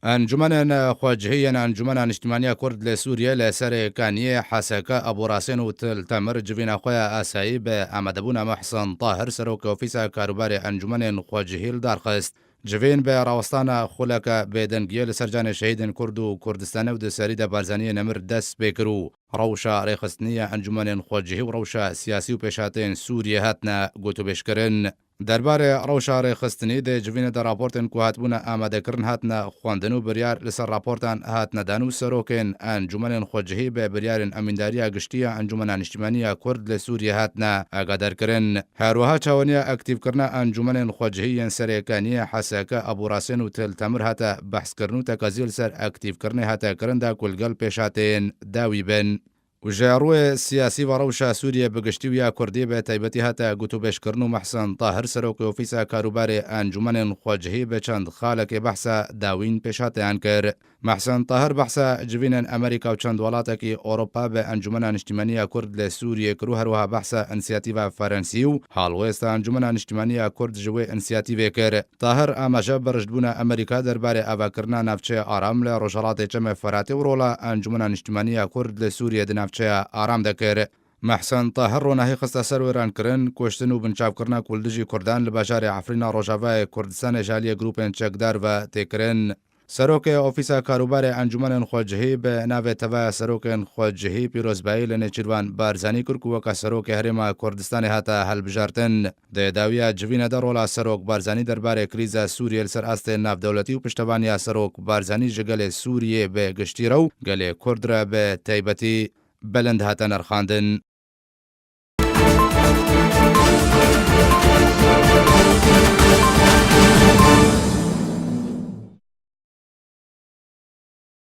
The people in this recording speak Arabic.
انجمن خواجهی انجمن اجتماعی کرد لسوریه لسر کانیه حسکه ابو راسین و تل تمر جوین خواه آسایی به آمدبون محسن طاهر سروک اوفیس کاروبار انجمن خواجهی درخواست جوین به راوستان خلک بدنگیه لسرجان شهید کرد و کردستان و دسرید بارزانی نمر دست بکرو روشا ریخستنی انجمن خواجهی و روشا سیاسی و پیشاتین سوریه هاتنا گوتو بشکرن درباره روشا ریخستنی ده جوین در راپورتن که هاتبون آماده کرن هاتنا خواندنو بریار لسر راپورتان هاتنا دانو سروکن انجمن خواجهی به بریار امینداری گشتی انجمن اجتماعی کرد لسوریه هاتنا آگادار کرن هروها چاونی اکتیو کرنا انجمن خواجهی سرکانی حسکه ابو راسین و تل تمر هاتا بحث کرنو تکازیل سر اکتیو کرنه هاتا کرن دا کلگل پیشاتین داوی بن وجاروی سیاسی و روشا سوریه بگشتی ویا کردی به تایبەتی هاتا گوتو بشکرنو محسن طاهر سروک اوفیسا کاروبار انجمن خواجهی به چند خالک بحثا داوین پیشاتیان کر محسن طاهر بحثا جوین امریکا و چند ولاتا اوروپا به انجمن اجتماعی کرد لسوریه کرو هروها بحثا انسیاتیو فرانسی و حالویست انجمن اجتماعی کرد جوی انسیاتیو کر طاهر آماجه برشدبون امریکا درباره اواکرنا نفچه آرام لروجالات چم فراتی و رولا انجمن اجتماعی کرد لسوریه نفچه آرام دکر محسن طاهر رو نهی خسته سر ویران کرن کشتن و بنچاو کرنا کلدجی کردان لباجار عفرینا روجاوای کردستان جالی گروپن چکدار و تکرن سروک اوفیسا کاروبار انجمن خواجهی به ناو توا سروک خواجهی پیروزبایی لنچیروان بارزانی کرد که وکا سروک هرما کردستان هاتا هل بجارتن ده داویا جوین در رولا سروک بارزانی درباره کریز سوریه لسر است ناف دولتی و پشتوانی سروک بارزانی جگل سوریه به گشتی رو گل کرد را به تایبەتی بلند هاتا نرخاندن